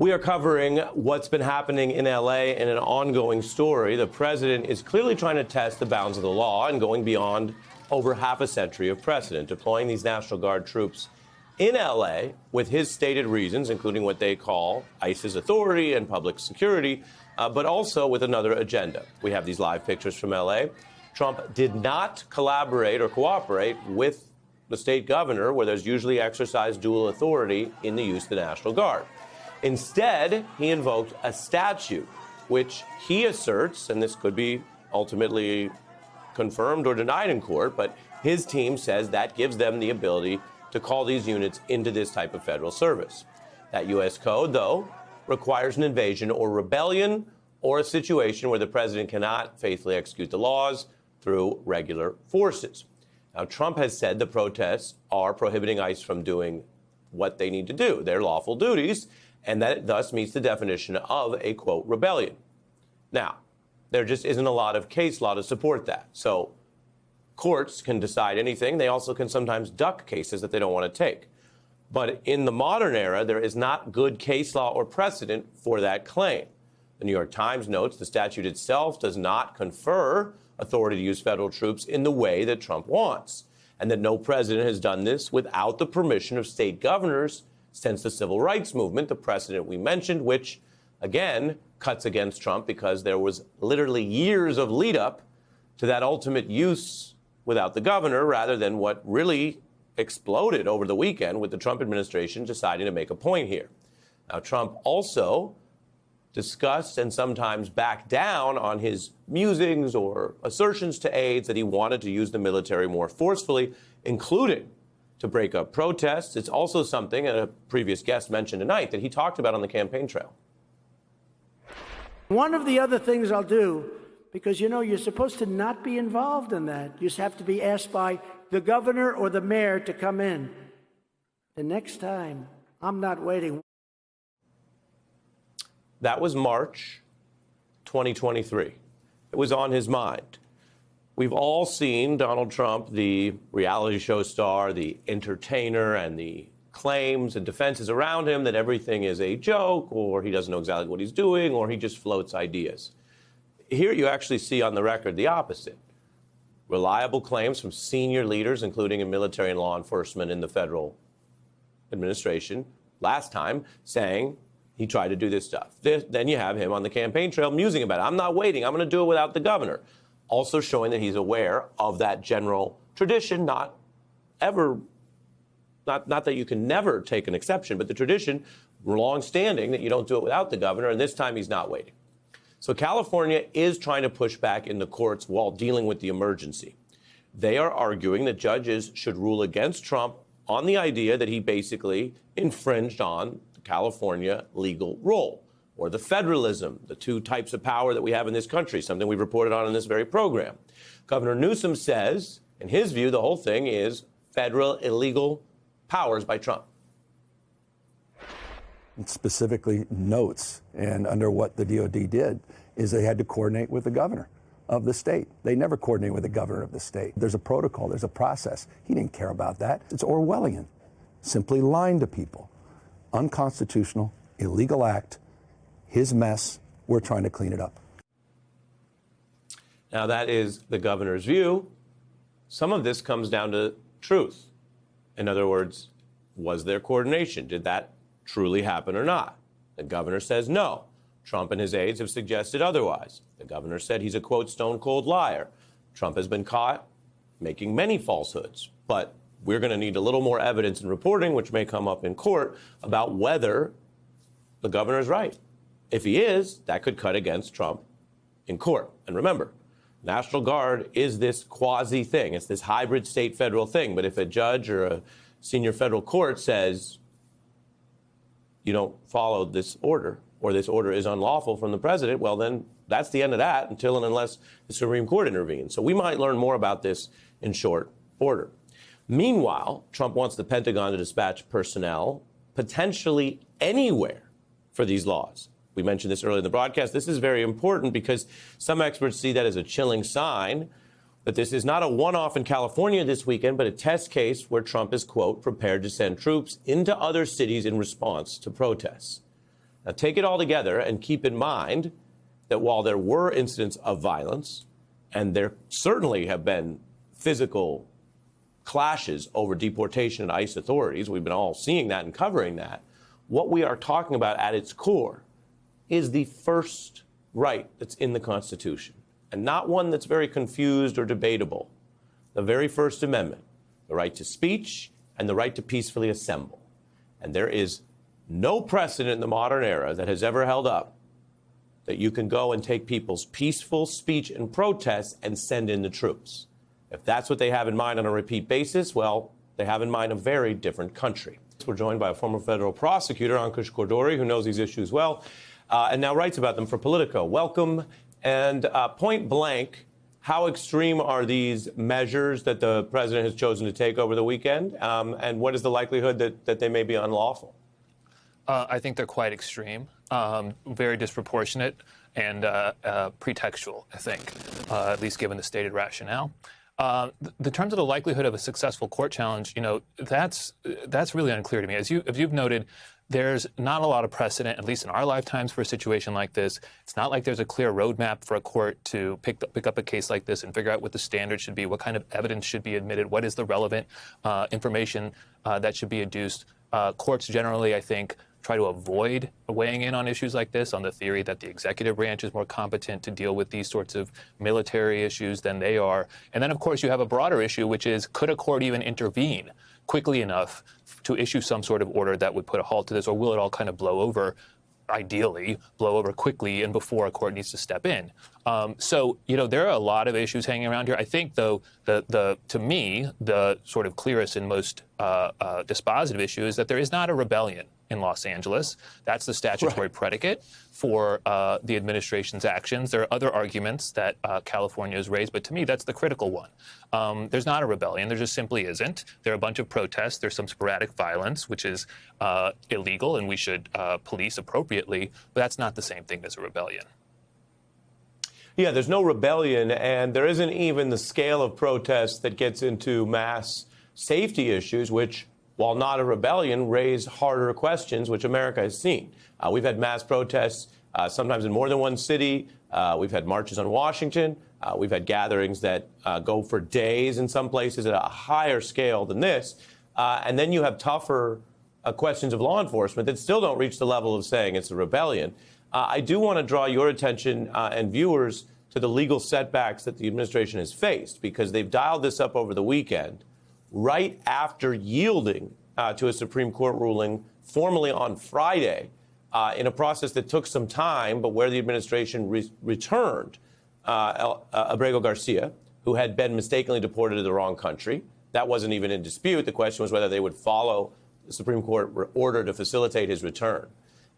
We are covering what's been happening in L.A. in an ongoing story. The president is clearly trying to test the bounds of the law and going beyond over half a century of precedent, deploying these National Guard troops in L.A. with his stated reasons, including what they call ICE's authority and public security, but also with another agenda. We have these live pictures from L.A. Trump did not collaborate or cooperate with the state governor, where there's usually exercised dual authority in the use of the National Guard. Instead, he invoked a statute, which he asserts, and this could be ultimately confirmed or denied in court, but his team says that gives them the ability to call these units into this type of federal service. That U.S. code, though, requires an invasion or rebellion or a situation where the president cannot faithfully execute the laws through regular forces. Now, Trump has said the protests are prohibiting ICE from doing what they need to do, their lawful duties, and that it thus meets the definition of a, quote, rebellion. Now, there just isn't a lot of case law to support that. So courts can decide anything. They also can sometimes duck cases that they don't want to take. But in the modern era, there is not good case law or precedent for that claim. The New York Times notes the statute itself does not confer authority to use federal troops in the way that Trump wants, and that no president has done this without the permission of state governors since the civil rights movement, the precedent we mentioned, which, again, cuts against Trump because there was literally years of lead up to that ultimate use without the governor, rather than what really exploded over the weekend with the Trump administration deciding to make a point here. Now, Trump also discussed and sometimes backed down on his musings or assertions to aides that he wanted to use the military more forcefully, including to break up protests. It's also something, a previous guest mentioned tonight, that he talked about on the campaign trail. One of the other things I'll do, because, you know, you're supposed to not be involved in that. You just have to be asked by the governor or the mayor to come in. The next time, I'm not waiting. That was March 2023. It was on his mind. We've all seen Donald Trump, the reality show star, the entertainer, and the claims and defenses around him that everything is a joke, or he doesn't know exactly what he's doing, or he just floats ideas. Here you actually see on the record the opposite. Reliable claims from senior leaders, including in military and law enforcement in the federal administration, last time saying he tried to do this stuff. Then you have him on the campaign trail musing about it. I'm not waiting. I'm going to do it without the governor. Also showing that he's aware of that general tradition, not that you can never take an exception, but the tradition, long-standing, that you don't do it without the governor, and this time he's not waiting. So California is trying to push back in the courts while dealing with the emergency. They are arguing that judges should rule against Trump on the idea that he basically infringed on the California legal role, or the federalism, the two types of power that we have in this country, something we've reported on in this very program. Governor Newsom says, in his view, the whole thing is federal illegal powers by Trump. It specifically notes, and under what the DOD did, is they had to coordinate with the governor of the state. They never coordinate with the governor of the state. There's a protocol, there's a process. He didn't care about that. It's Orwellian. Simply lying to people. Unconstitutional, illegal act. His mess, we're trying to clean it up. Now, that is the governor's view. Some of this comes down to truth. In other words, was there coordination? Did that truly happen or not? The governor says no. Trump and his aides have suggested otherwise. The governor said he's a, quote, stone-cold liar. Trump has been caught making many falsehoods. But we're going to need a little more evidence and reporting, which may come up in court, about whether the governor is right. If he is, that could cut against Trump in court. And remember, National Guard is this quasi thing. It's this hybrid state-federal thing. But if a judge or a senior federal court says you don't follow this order, or this order is unlawful from the president, well, then that's the end of that until and unless the Supreme Court intervenes. So we might learn more about this in short order. Meanwhile, Trump wants the Pentagon to dispatch personnel potentially anywhere for these laws. We mentioned this earlier in the broadcast. This is very important because some experts see that as a chilling sign that this is not a one-off in California this weekend, but a test case where Trump is, quote, prepared to send troops into other cities in response to protests. Now, take it all together and keep in mind that while there were incidents of violence, and there certainly have been physical clashes over deportation and ICE authorities, we've been all seeing that and covering that, what we are talking about at its core is the first right that's in the Constitution, and not one that's very confused or debatable. The very First Amendment, the right to speech and the right to peacefully assemble. And there is no precedent in the modern era that has ever held up that you can go and take people's peaceful speech and protests and send in the troops. If that's what they have in mind on a repeat basis, well, they have in mind a very different country. We're joined by a former federal prosecutor, Ankush Khordori, who knows these issues well, and now writes about them for Politico. Welcome. And point blank, how extreme are these measures that the president has chosen to take over the weekend? And what is the likelihood that they may be unlawful? I think they're quite extreme, very disproportionate, and pretextual, I think, at least given the stated rationale. The terms of the likelihood of a successful court challenge, that's really unclear to me. As you've noted, there's not a lot of precedent, at least in our lifetimes, for a situation like this. It's not like there's a clear roadmap for a court to pick up a case like this and figure out what the standard should be, what kind of evidence should be admitted, what is the relevant information that should be adduced. Courts generally, I think, try to avoid weighing in on issues like this on the theory that the executive branch is more competent to deal with these sorts of military issues than they are. And then, of course, you have a broader issue, which is, could a court even intervene quickly enough to issue some sort of order that would put a halt to this, or will it all kind of blow over, ideally, blow over quickly and before a court needs to step in? So, there are a lot of issues hanging around here. I think, though, to me, the sort of clearest and most dispositive issue is that there is not a rebellion in Los Angeles. That's the statutory predicate for the administration's actions. There are other arguments that California has raised, but to me, that's the critical one. There's not a rebellion. There just simply isn't. There are a bunch of protests. There's some sporadic violence, which is illegal, and we should police appropriately, but that's not the same thing as a rebellion. Yeah, there's no rebellion, and there isn't even the scale of protests that gets into mass safety issues, which, while not a rebellion, raise harder questions, which America has seen. We've had mass protests, sometimes in more than one city. We've had marches on Washington. We've had gatherings that go for days in some places at a higher scale than this. And then you have tougher questions of law enforcement that still don't reach the level of saying it's a rebellion. I do want to draw your attention and viewers to the legal setbacks that the administration has faced, because they've dialed this up over the weekend, right after yielding to a Supreme Court ruling formally on Friday in a process that took some time, but where the administration returned Abrego Garcia, who had been mistakenly deported to the wrong country. That wasn't even in dispute. The question was whether they would follow the Supreme Court order to facilitate his return.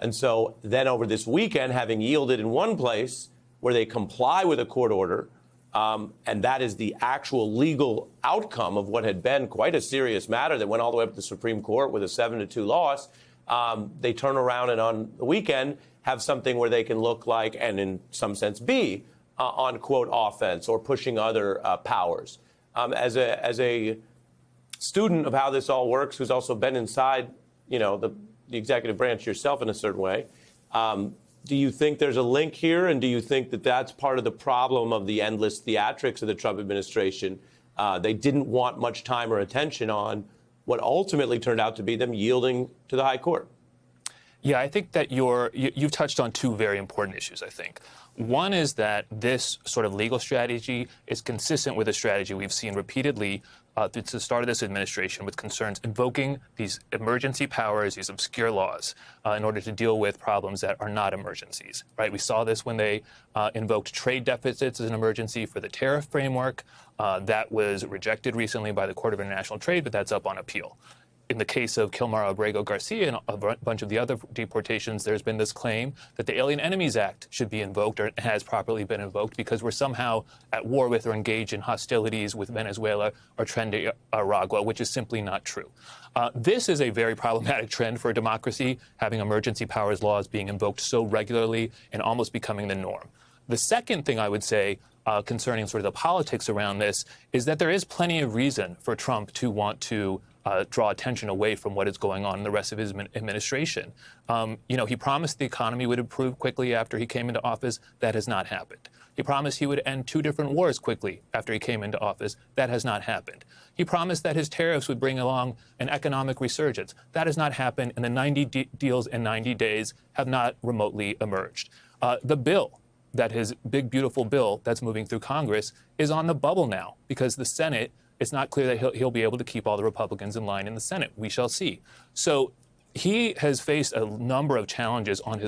And so then over this weekend, having yielded in one place where they comply with a court order, and that is the actual legal outcome of what had been quite a serious matter that went all the way up to the Supreme Court with a 7-2 loss, they turn around and on the weekend have something where they can look like, and in some sense be, on, quote, offense or pushing other powers. As a student of how this all works, who's also been inside, the executive branch yourself in a certain way, do you think there's a link here? And do you think that that's part of the problem of the endless theatrics of the Trump administration? They didn't want much time or attention on what ultimately turned out to be them yielding to the high court. Yeah, I think that you've touched on two very important issues, I think. One is that this sort of legal strategy is consistent with a strategy we've seen repeatedly since the start of this administration, with concerns invoking these emergency powers, these obscure laws, in order to deal with problems that are not emergencies, right? We saw this when they invoked trade deficits as an emergency for the tariff framework. That was rejected recently by the Court of International Trade, but that's up on appeal. In the case of Kilmar Abrego Garcia and a bunch of the other deportations, there's been this claim that the Alien Enemies Act should be invoked, or has properly been invoked, because we're somehow at war with or engaged in hostilities with Venezuela or Nicaragua, which is simply not true. This is a very problematic trend for a democracy, having emergency powers laws being invoked so regularly and almost becoming the norm. The second thing I would say concerning sort of the politics around this is that there is plenty of reason for Trump to want to draw attention away from what is going on in the rest of his administration. He promised the economy would improve quickly after he came into office. That has not happened. He promised he would end 2 different wars quickly after he came into office. That has not happened. He promised that his tariffs would bring along an economic resurgence. That has not happened, and the 90 deals in 90 days have not remotely emerged. The bill, that his big, beautiful bill that's moving through Congress, is on the bubble now because the Senate, it's not clear that he'll be able to keep all the Republicans in line in the Senate. We shall see. So he has faced a number of challenges on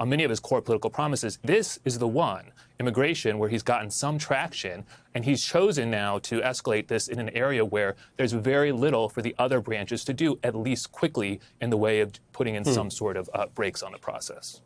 many of his core political promises. This is the one, immigration, where he's gotten some traction, and he's chosen now to escalate this in an area where there's very little for the other branches to do, at least quickly, in the way of putting in some sort of brakes on the process.